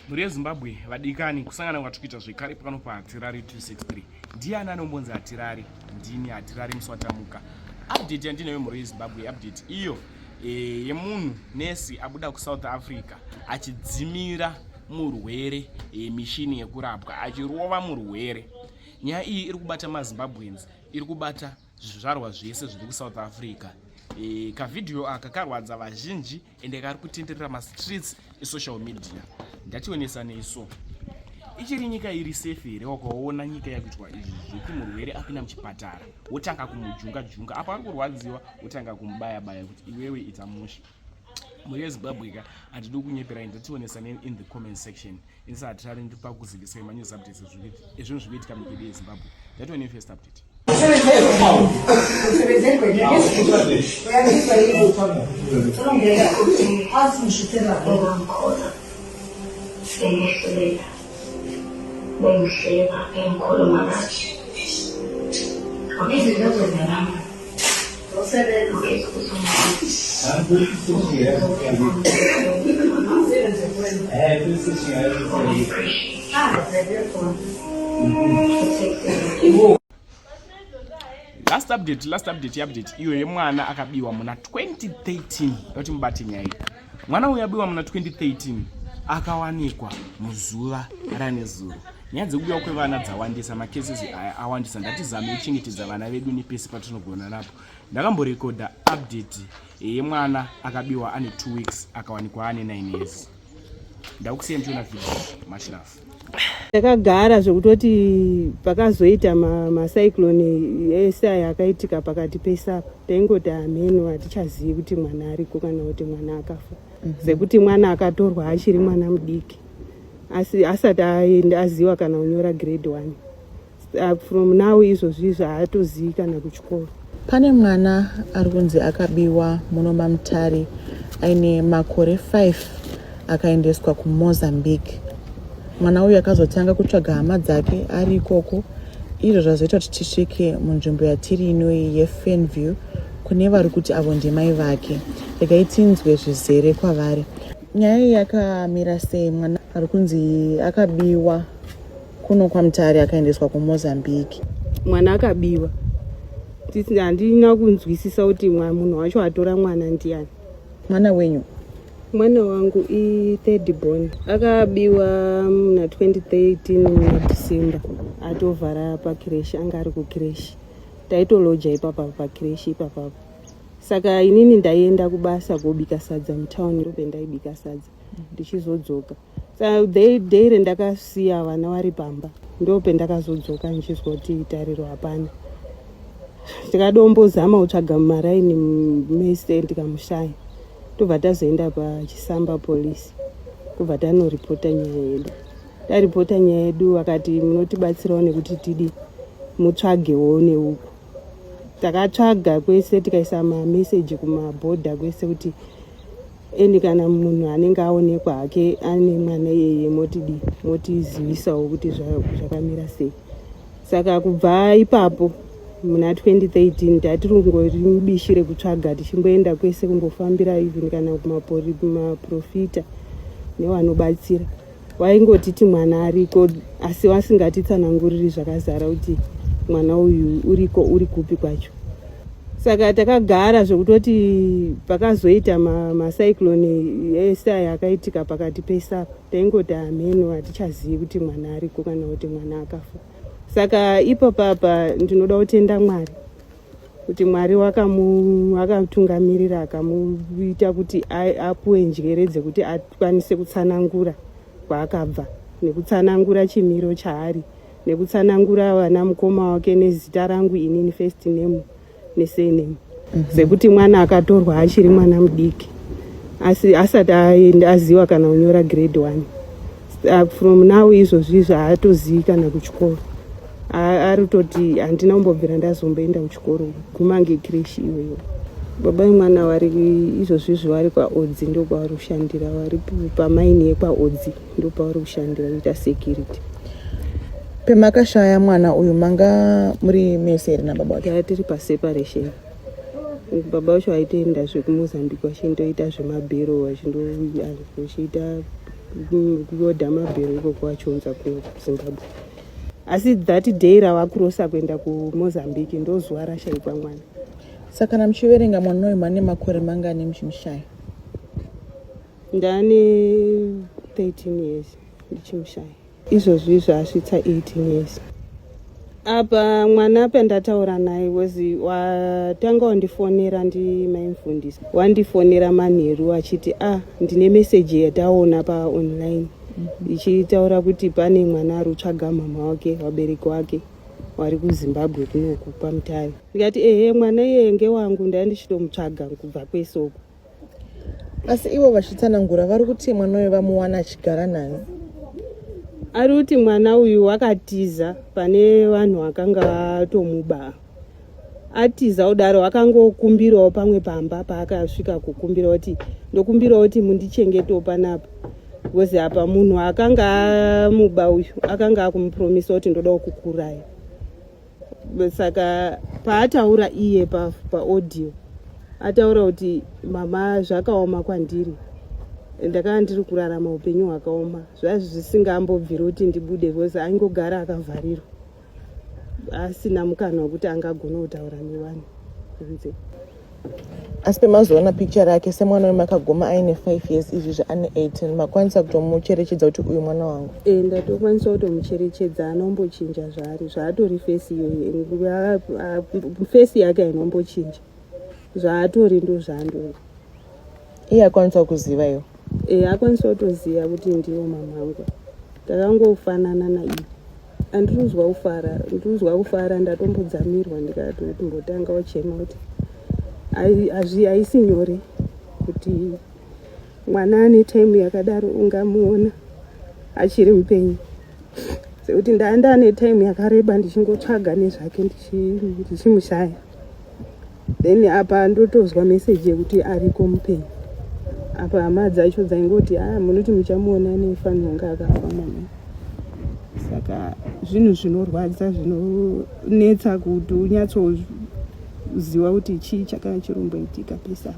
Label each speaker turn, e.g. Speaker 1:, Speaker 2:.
Speaker 1: Muri yeZimbabwe vadikani kusangana kwatikuita zvekare pano paAtirari 263 ndiani anombonzi Atirari ndini Atirari muswatamuka. Update yandinayo muri yeZimbabwe update iyo yemunhu nesi abuda kuSouth Africa achidzimira murwere mishini yekurapwa achirova murwere. Nyaya iyi iri kubata maZimbabweans, iri kubata zvizvarwa zvese zviri kuSouth Africa. Kavidhiyo aka karwadza vazhinji ende kari kutenderera mastreets esocial media. Ndationesa neso ichiri nyika iri safe here wakaona nyika yakuitwa izvi zvekuti murwere apinda muchipatara wotanga kumujunga apa ari kurwadziwa wotanga kumubaya kuti iwewe ita musha. Muri yeZimbabwe ka handidi kunyeperai, ndationesa in the comment section. Inisa Atirari ndipa kuzivisa news updates ezvinhu zvinoitika munyika yeZimbabwe. Ndatione first update. Last update iyo yemwana akabiwa muna 2013. Ndoti mubate nyaya. Mwana uyu abiwa muna 2013 akawanikwa muzuva ranezuro. Nyaya dzekubiwa kwevana dzawandisa, macases aya awandisa. Ndatizame kuchengetedza vana vedu nepesi patinogona napo. Ndakamborekodha update yemwana akabiwa ane 2 weeks akawanikwa ane 9 years. Ndakusiyeni tiona video mashirafu.
Speaker 2: Takagara zvekutoti pakazoita macyclone ese yakaitika pakati pesapa taingoti ameno hatichazivi kuti mwana ariko kana kuti mwana akafa. Sekuti mwana akatorwa achiri mwana mudiki asati aenda aziva kana kunyora grade 1. From now izvozvi haatozivi kana kuchikoro.
Speaker 3: Pane mwana ari kunzi akabiwa muno maMutare aine makore 5 akaendeswa kuMozambique. Mwana uyu akazotanga kutsvaga hama dzake ari ikoko. Izvo zvazoita kuti tisvike munzvimbo yatiri inoyi yeFenview kune vari kuti avo ndimai vake. Regai tinzwe zvizere kwavari. Nyaya iyi yakamira sei? Mwana ari kunzi akabiwa kuno kwaMutare akaendeswa kuMozambique.
Speaker 2: Mwana akabiwa. Handina kunzwisisa kuti munhu wacho atora mwana ndiani.
Speaker 3: Mwana wenyu?
Speaker 2: Mwana wangu i3rd born. Akabiwa muna 2013 muna December. Atovhara pakireshi, anga ari kukireshi. Taitoloja ipapa pakireshi ipapa. Saka inini ndaenda kubasa kobika sadza mutauni, ndope ndaibika sadza ndichizodzoka. Saka dheire ndakasiya vana vari pamba, ndope ndakazodzoka ndichizwa kuti tariro hapana. Tikadombozama kutsvaga mumaraini mese ndikamushaya. Tobva tazoenda paChisamba polisi kubva tanoripota nyaya yedu. Taripota nyaya yedu vakati munotibatsirawo nekuti tidi mutsvagewo neuko. Takatsvaga kwese tikaisa mameseji kumabhodha kwese kuti eni kana munhu anenge aonekwa hake ane mwana iyeye motizivisawo kuti zvakamira sei. Saka kubva ipapo muna 2013 tatirungori mubishi rekutsvaga tichimboenda kwese kumbofambira even kana kumaprofita nevanobatsira. Waingotiti mwana ariko asi wasingatitsananguriri zvakazara kuti mwana uyu uriko uri kupi kwacho. Saka takagara zvekutoti pakazoita macyclone ese yakaitika pakati pesapa taingoti ameno hatichazivi kuti mwana ariko kana kuti mwana akafa. Saka ipapapa ndinoda kutenda Mwari kuti Mwari wakamutungamirira akamuita kuti apuwe njere dzekuti akwanise kutsanangura kwaakabva nekutsanangura chimiro chaari nekutsanangura vana mukoma wake nezita rangu inini first name nesurname. Sekuti mwana akatorwa achiri mwana mudiki asati aenda aziva kana kunyora grade 1. From now izvozvi haatozivi kana kuchikoro. Aritoti handina kumbobvira ndazomboenda kuchikoro guma ngekireshi iweyo. Baba mwana vari izvozvi vari kwaodzi ndo kwavari kushandira, vari pamaini yekwaodzi ndo pavari kushandira kuita security.
Speaker 3: Pemakashaya mwana uyu manga muri mese here nababa wake?
Speaker 2: Tiri paseparation. Baba vacho aitoenda zvekuMozambique vachindoita zvemabhero vachiita kurodha mabhero ikoko vachiunza kuzimbabwe. Asi that day ravakurosa kuenda kumozambique ndozuva rashayikwa mwana.
Speaker 3: Saka kana muchiverenga mwana uyu mane makore mangani muchimushaya?
Speaker 2: Ndane 13 years ndichimushaya. Izvozvi zvasvitsa 18 years. Apa mwana pandataura naye wezi watanga wandifonera ndimaimufundisi. Wandifonera manheru achiti ndine meseji yataona paonline. Ichitaura kuti pane mwana ari kutsvaga mama wake, wabereki wake wari kuZimbabwe kunoku paMutare. Ndikati mwana iye ngewangu, ndandichitomutsvaga kubva kwesoko.
Speaker 3: Asi ivo vachitsanangura vari kuti mwana uyu vamuwana achigara nani?
Speaker 2: Ari kuti mwana uyu wakatiza pane vanhu vakanga vatomuba. Atiza kudaro akangokumbirawo pamwe pamba paakasvika kukumbira kuti ndokumbirawo kuti mundichengetowo panapa. Because apa munhu akanga amuba uyu akanga akumupromisa kuti ndodawo kukuraya. Saka paataura iye paaudio ataura kuti mama zvakaoma kwandiri, ndakanga ndiri kurarama upenyu hwakaoma, zvisingambobviri kuti ndibude because aingogara akavharirwa asina mukana wekuti angagona kutaura nevanhu kunze.
Speaker 3: Asi pemazoona picture yake semwana uyu makagoma aine 5 years izvi ane 18 makwanisa kutomucherechedza kuti uyu mwana wangu?
Speaker 2: Ndatokwanisa kutomucherechedza, anombochinja zvaari zvaatori fesi iyoyo, fesi yake hainombochinja, zvaatori ndo zvaandori.
Speaker 3: Iye akwanisa kuziva iyo?
Speaker 2: Akwanisa kutoziva kuti ndiwo mamangu. Takangofanana naiye. Andirikuzwa kufara, ndatombodzammirwa ndikati mbotanga uchema kuti haisi nyore kuti mwana ane time yakadaro ungamuona achiri mupenyu. Sekuti ndane time yakareba ndichingotsvaga nezvake ndichimushaya. Then apa ndotozwa message yekuti ariko mupenyu. Apa hama dzacho dzaingoti munoti muchamuona nefanirwa kunge akafa mwana. Saka zvinhu zvinorwadza, zvinonetsa kuti unyatsoziva kuti chii chakanga chiromboitika pesa.